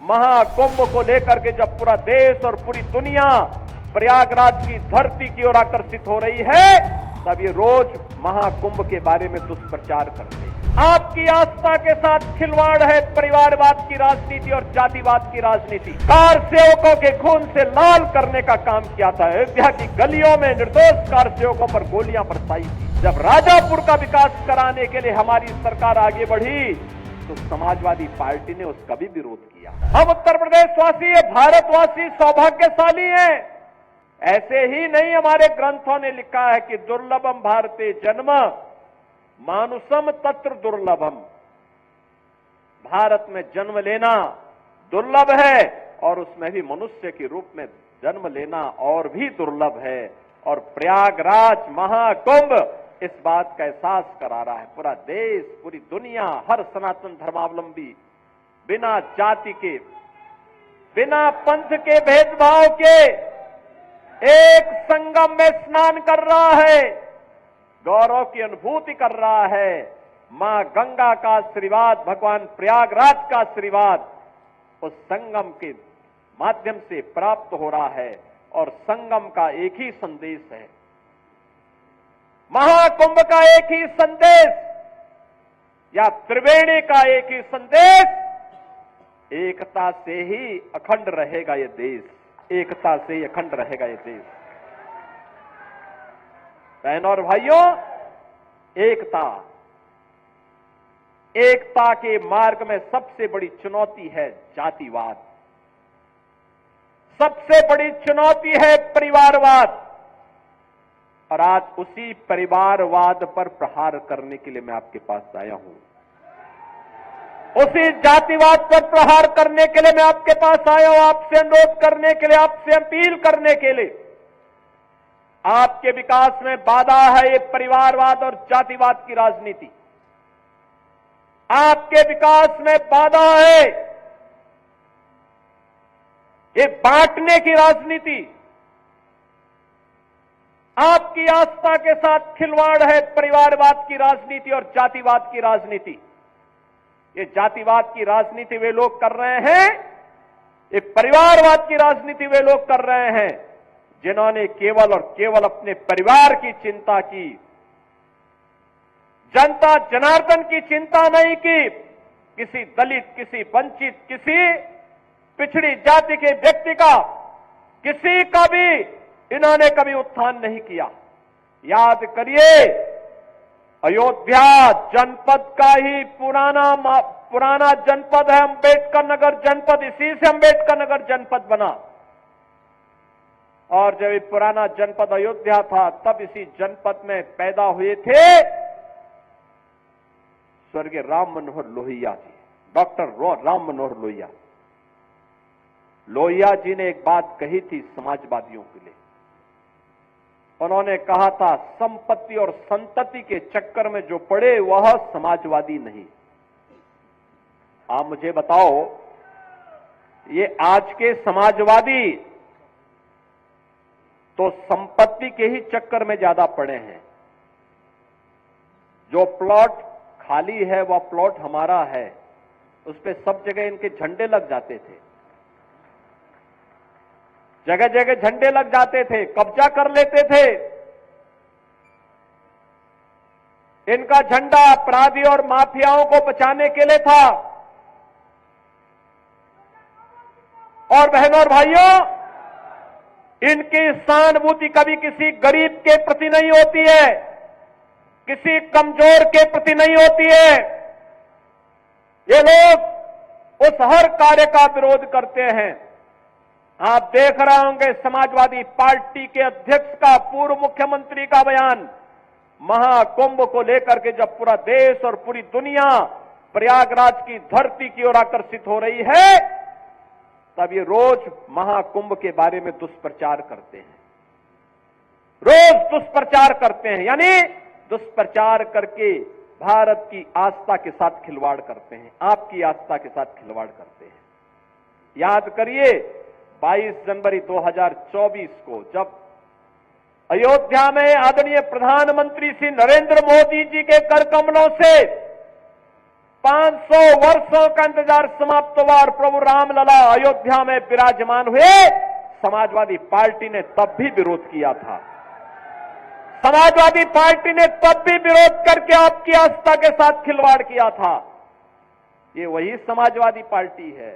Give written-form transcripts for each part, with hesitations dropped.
महाकुंभ को लेकर के जब पूरा देश और पूरी दुनिया प्रयागराज की धरती की ओर आकर्षित हो रही है, तब ये रोज महाकुंभ के बारे में दुष्प्रचार करते हैं। आपकी आस्था के साथ खिलवाड़ है परिवारवाद की राजनीति और जातिवाद की राजनीति। कार सेवकों के खून से लाल करने का काम किया था। अयोध्या की गलियों में निर्दोष कार सेवकों पर गोलियां बरसाई थी। जब राजापुर का विकास कराने के लिए हमारी सरकार आगे बढ़ी तो समाजवादी पार्टी ने उसका भी विरोध किया। हम उत्तर प्रदेशवासी, भारतवासी सौभाग्यशाली हैं। ऐसे ही नहीं, हमारे ग्रंथों ने लिखा है कि दुर्लभम भारते जन्म मानुषम तत्र दुर्लभम। भारत में जन्म लेना दुर्लभ है और उसमें भी मनुष्य के रूप में जन्म लेना और भी दुर्लभ है। और प्रयागराज महाकुंभ इस बात का एहसास करा रहा है। पूरा देश, पूरी दुनिया, हर सनातन धर्मावलंबी बिना जाति के, बिना पंथ के भेदभाव के एक संगम में स्नान कर रहा है, गौरव की अनुभूति कर रहा है। मां गंगा का आशीर्वाद, भगवान प्रयागराज का आशीर्वाद उस संगम के माध्यम से प्राप्त हो रहा है। और संगम का एक ही संदेश है, महाकुंभ का एक ही संदेश, या त्रिवेणी का एक ही संदेश, एकता से ही अखंड रहेगा ये देश, एकता से ही अखंड रहेगा ये देश। बहनों और भाइयों, एकता के मार्ग में सबसे बड़ी चुनौती है जातिवाद, सबसे बड़ी चुनौती है परिवारवाद। और आज उसी परिवारवाद पर प्रहार करने के लिए मैं आपके पास आया हूं। उसी जातिवाद पर प्रहार करने के लिए मैं आपके पास आया हूं, आपसे अनुरोध करने के लिए, आपसे अपील करने के लिए। आपके विकास में बाधा है ये परिवारवाद और जातिवाद की राजनीति। आपके विकास में बाधा है ये बांटने की राजनीति। आपकी आस्था के साथ खिलवाड़ है परिवारवाद की राजनीति और जातिवाद की राजनीति। ये जातिवाद की राजनीति वे लोग कर रहे हैं, ये परिवारवाद की राजनीति वे लोग कर रहे हैं जिन्होंने केवल और केवल अपने परिवार की चिंता की, जनता जनार्दन की चिंता नहीं की। किसी दलित, किसी वंचित, किसी पिछड़ी जाति के व्यक्ति का, किसी का भी इन्होंने कभी उत्थान नहीं किया। याद करिए, अयोध्या जनपद का ही पुराना जनपद है अंबेडकर नगर जनपद। इसी से अंबेडकर नगर जनपद बना। और जब ये पुराना जनपद अयोध्या था, तब इसी जनपद में पैदा हुए थे स्वर्गीय राम मनोहर लोहिया जी, डॉक्टर राम मनोहर लोहिया। लोहिया जी ने एक बात कही थी समाजवादियों के लिए। उन्होंने कहा था, संपत्ति और संतति के चक्कर में जो पड़े वह समाजवादी नहीं। आप मुझे बताओ, ये आज के समाजवादी तो संपत्ति के ही चक्कर में ज्यादा पड़े हैं। जो प्लॉट खाली है वह प्लॉट हमारा है, उस पे सब जगह इनके झंडे लग जाते थे, जगह जगह झंडे लग जाते थे, कब्जा कर लेते थे। इनका झंडा अपराधी और माफियाओं को बचाने के लिए था। और बहनों और भाइयों, इनकी सहानुभूति कभी किसी गरीब के प्रति नहीं होती है, किसी कमजोर के प्रति नहीं होती है। ये लोग उस हर कार्य का विरोध करते हैं। आप देख रहे होंगे समाजवादी पार्टी के अध्यक्ष का, पूर्व मुख्यमंत्री का बयान, महाकुंभ को लेकर के जब पूरा देश और पूरी दुनिया प्रयागराज की धरती की ओर आकर्षित हो रही है, तब ये रोज महाकुंभ के बारे में दुष्प्रचार करते हैं। रोज दुष्प्रचार करते हैं, यानी दुष्प्रचार करके भारत की आस्था के साथ खिलवाड़ करते हैं, आपकी आस्था के साथ खिलवाड़ करते हैं। याद करिए, 22 जनवरी 2024 को जब अयोध्या में आदरणीय प्रधानमंत्री श्री नरेंद्र मोदी जी के कर कमलों से 500 वर्षों का इंतजार समाप्त हुआ और प्रभु रामलला अयोध्या में विराजमान हुए। समाजवादी पार्टी ने तब भी विरोध किया था। समाजवादी पार्टी ने तब भी विरोध करके आपकी आस्था के साथ खिलवाड़ किया था। ये वही समाजवादी पार्टी है,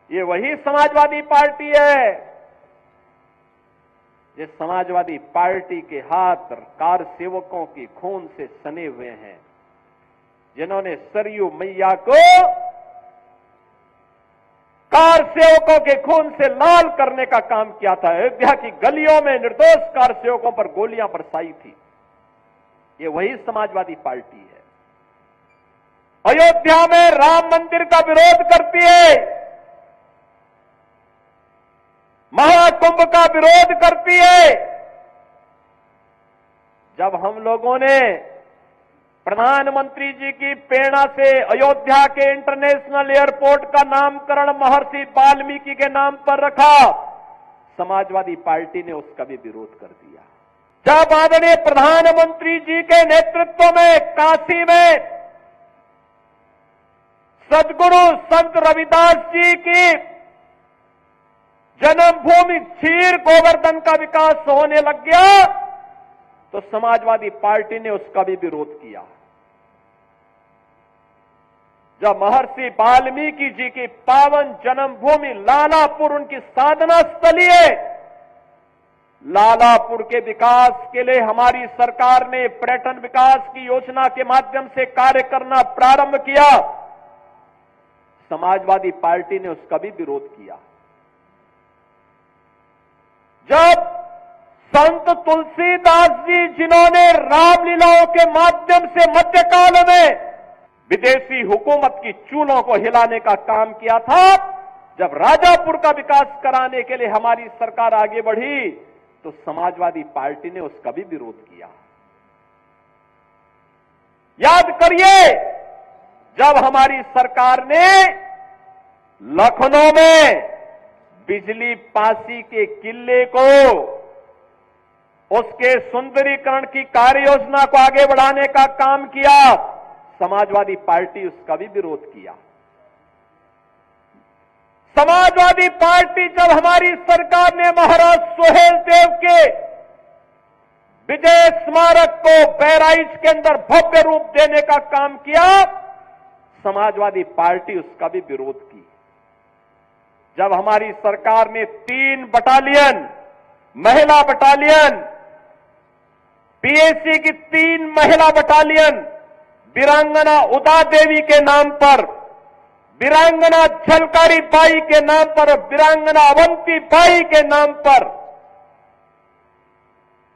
ये वही समाजवादी पार्टी है जिस समाजवादी पार्टी के हाथ कार सेवकों की खून से सने हुए हैं, जिन्होंने सरयू मैया को कार सेवकों के खून से लाल करने का काम किया था। अयोध्या की गलियों में निर्दोष कार सेवकों पर गोलियां बरसाई थी। ये वही समाजवादी पार्टी है। अयोध्या में राम मंदिर का विरोध करती है, महाकुंभ का विरोध करती है। जब हम लोगों ने प्रधानमंत्री जी की प्रेरणा से अयोध्या के इंटरनेशनल एयरपोर्ट का नामकरण महर्षि वाल्मीकि के नाम पर रखा, समाजवादी पार्टी ने उसका भी विरोध कर दिया। जब आदरणीय प्रधानमंत्री जी के नेतृत्व में काशी में सदगुरु संत रविदास जी की जन्मभूमि क्षीर गोवर्धन का विकास होने लग गया, तो समाजवादी पार्टी ने उसका भी विरोध किया। जब महर्षि वाल्मीकि जी की पावन जन्मभूमि लालापुर उनकी साधना स्थली है, लालापुर के विकास के लिए हमारी सरकार ने पर्यटन विकास की योजना के माध्यम से कार्य करना प्रारंभ किया, समाजवादी पार्टी ने उसका भी विरोध किया। जब संत तुलसीदास जी, जिन्होंने रामलीलाओं के माध्यम से मध्यकाल में विदेशी हुकूमत की चूलों को हिलाने का काम किया था, जब राजापुर का विकास कराने के लिए हमारी सरकार आगे बढ़ी, तो समाजवादी पार्टी ने उसका भी विरोध किया। याद करिए, जब हमारी सरकार ने लखनऊ में बिजली पासी के किले को, उसके सुंदरीकरण की कार्य योजना को आगे बढ़ाने का काम किया, समाजवादी पार्टी उसका भी विरोध किया। समाजवादी पार्टी जब हमारी सरकार ने महाराज सोहेल देव के विजय स्मारक को बहराइच के अंदर भव्य रूप देने का काम किया, समाजवादी पार्टी उसका भी विरोध की। जब हमारी सरकार ने 3 बटालियन, महिला बटालियन, पीएसी की 3 महिला बटालियन वीरांगना उदा देवी के नाम पर, वीरांगना झलकारी बाई के नाम पर, वीरांगना अवंती बाई के नाम पर,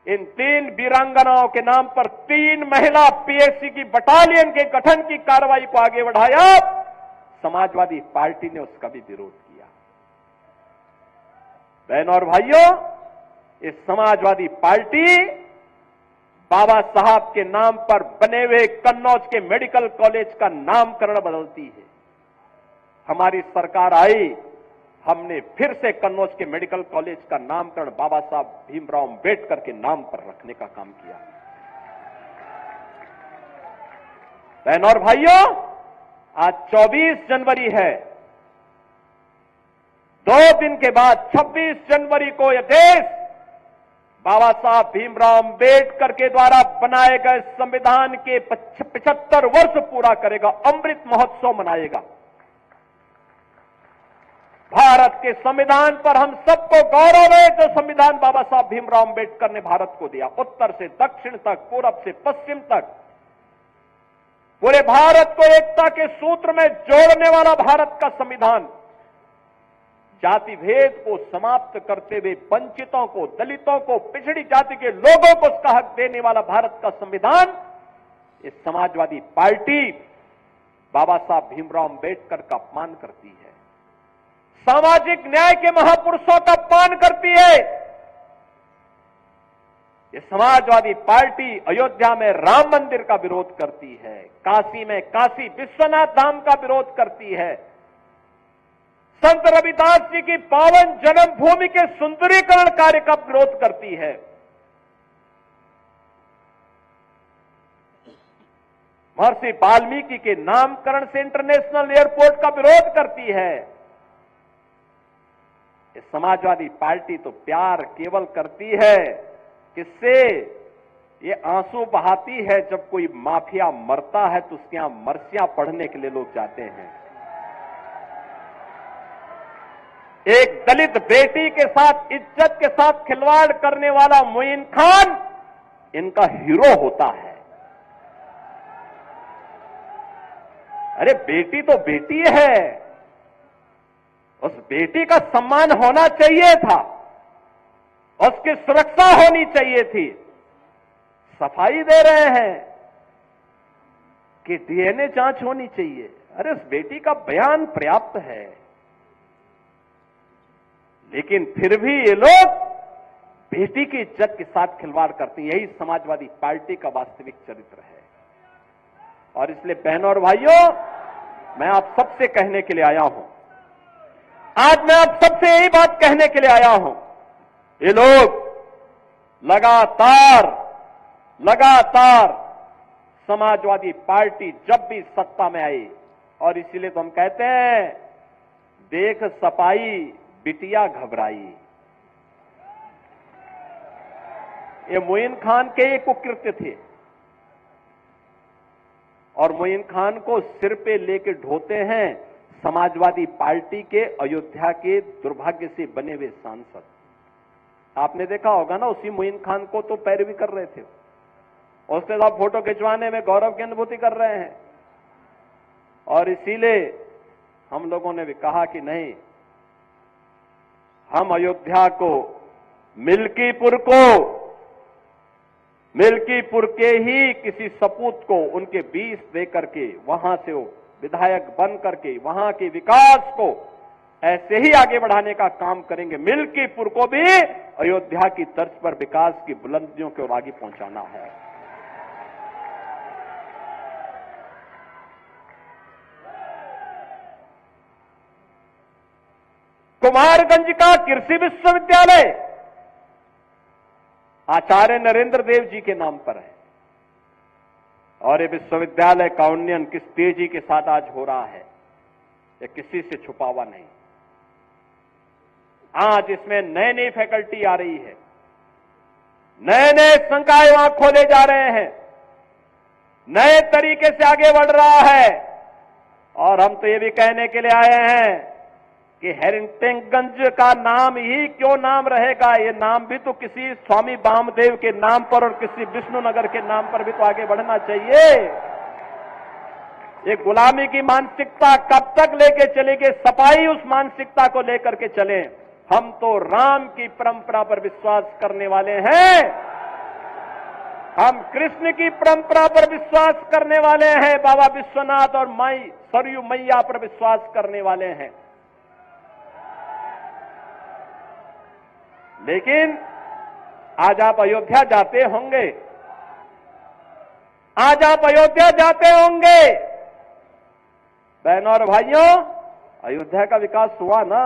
इन 3 वीरांगनाओं के नाम पर 3 महिला पीएससी की बटालियन के गठन की कार्रवाई को आगे बढ़ाया, समाजवादी पार्टी ने उसका भी विरोध किया। बहनों और भाइयों, इस समाजवादी पार्टी बाबा साहब के नाम पर बने हुए कन्नौज के मेडिकल कॉलेज का नामकरण बदलती है। हमारी सरकार आई, हमने फिर से कन्नौज के मेडिकल कॉलेज का नामकरण बाबा साहब भीमराव अंबेडकर के नाम पर रखने का काम किया। बहनों और भाइयों, आज 24 जनवरी है। 2 दिन के बाद 26 जनवरी को यह देश बाबा साहब भीमराव अंबेडकर के द्वारा बनाए गए संविधान के 75 वर्ष पूरा करेगा, अमृत महोत्सव मनाएगा। भारत के संविधान पर हम सबको गौरव है, जो संविधान बाबा साहब भीमराव अंबेडकर ने भारत को दिया। उत्तर से दक्षिण तक, पूरब से पश्चिम तक, पूरे भारत को एकता के सूत्र में जोड़ने वाला भारत का संविधान, जाति भेद को समाप्त करते हुए वंचितों को, दलितों को, पिछड़ी जाति के लोगों को उसका हक देने वाला भारत का संविधान, इस समाजवादी पार्टी बाबा साहब भीमराव अंबेडकर का अपमान करती है, सामाजिक न्याय के महापुरुषों का अपमान करती है। ये समाजवादी पार्टी अयोध्या में राम मंदिर का विरोध करती है, काशी में काशी विश्वनाथ धाम का विरोध करती है, संत रविदास जी की पावन जन्मभूमि के सुंदरीकरण कार्य का विरोध करती है। महर्षि वाल्मीकि के नामकरण से इंटरनेशनल एयरपोर्ट का विरोध करती है। ये समाजवादी पार्टी तो प्यार केवल करती है किससे? ये आंसू बहाती है जब कोई माफिया मरता है तो उसके यहां मरसियां पढ़ने के लिए लोग जाते हैं। एक दलित बेटी के साथ, इज्जत के साथ खिलवाड़ करने वाला मोइन खान इनका हीरो होता है। अरे बेटी तो बेटी है, उस बेटी का सम्मान होना चाहिए था, उसकी सुरक्षा होनी चाहिए थी। सफाई दे रहे हैं कि डीएनए जांच होनी चाहिए। अरे उस बेटी का बयान पर्याप्त है, लेकिन फिर भी ये लोग बेटी की इज्जत के साथ खिलवाड़ करते हैं। यही समाजवादी पार्टी का वास्तविक चरित्र है। और इसलिए बहनों और भाइयों, मैं आप सबसे कहने के लिए आया हूं, आज मैं आप सबसे यही बात कहने के लिए आया हूं, ये लोग लगातार समाजवादी पार्टी जब भी सत्ता में आई, और इसीलिए तो हम कहते हैं देख सपाई बिटिया घबराई। ये मोइन खान के ही कुकृत्य थे, और मोइन खान को सिर पे लेके ढोते हैं समाजवादी पार्टी के अयोध्या के दुर्भाग्य से बने हुए सांसद। आपने देखा होगा ना, उसी मोइन खान को तो पैरवी कर रहे थे, उसके साथ फोटो खिंचवाने में गौरव की अनुभूति कर रहे हैं। और इसीलिए हम लोगों ने भी कहा कि नहीं, हम अयोध्या को, मिल्कीपुर के ही किसी सपूत को उनके 20 दे करके वहां से वो विधायक बन करके वहां के विकास को ऐसे ही आगे बढ़ाने का काम करेंगे। मिल्कीपुर को भी अयोध्या की तर्ज पर विकास की बुलंदियों की ओर आगे पहुंचाना है। कुमारगंज का कृषि विश्वविद्यालय आचार्य नरेंद्र देव जी के नाम पर है, और ये विश्वविद्यालय का उन्नयन किस तेजी के साथ आज हो रहा है, ये किसी से छुपा हुआ नहीं। आज इसमें नई नई फैकल्टी आ रही है, नए नए संकाय वहां खोले जा रहे हैं, नए तरीके से आगे बढ़ रहा है। और हम तो ये भी कहने के लिए आए हैं कि हेरिंगटनगंज का नाम ही क्यों नाम रहेगा, ये नाम भी तो किसी स्वामी वामदेव के नाम पर और किसी विष्णुनगर के नाम पर भी तो आगे बढ़ना चाहिए। ये गुलामी की मानसिकता कब तक लेके चलेगी? सपाई उस मानसिकता को लेकर के चले। हम तो राम की परंपरा पर विश्वास करने वाले हैं, हम कृष्ण की परंपरा पर विश्वास करने वाले हैं, बाबा विश्वनाथ और माई सरयू मैया पर विश्वास करने वाले हैं। लेकिन आज आप अयोध्या जाते होंगे, बहनों और भाइयों, अयोध्या का विकास हुआ ना?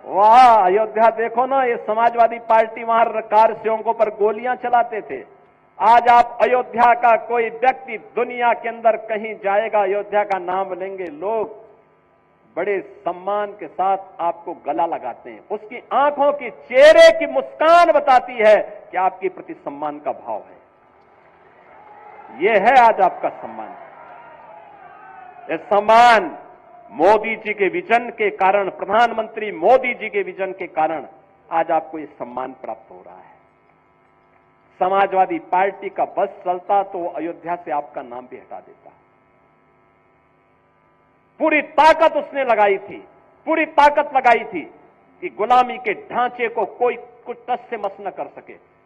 वाह, अयोध्या देखो ना, ये समाजवादी पार्टी वहां कार सेवकों पर गोलियां चलाते थे। आज आप अयोध्या का कोई व्यक्ति दुनिया के अंदर कहीं जाएगा, अयोध्या का नाम लेंगे, लोग बड़े सम्मान के साथ आपको गला लगाते हैं। उसकी आंखों की, चेहरे की मुस्कान बताती है कि आपके प्रति सम्मान का भाव है। यह है आज आपका सम्मान। यह सम्मान मोदी जी के विजन के कारण, प्रधानमंत्री मोदी जी के विजन के कारण आज आपको यह सम्मान प्राप्त हो रहा है। समाजवादी पार्टी का बस चलता तो अयोध्या से आपका नाम भी हटा देता। पूरी ताकत उसने लगाई थी, पूरी ताकत लगाई थी कि गुलामी के ढांचे को कोई कुछ टस से मस न कर सके।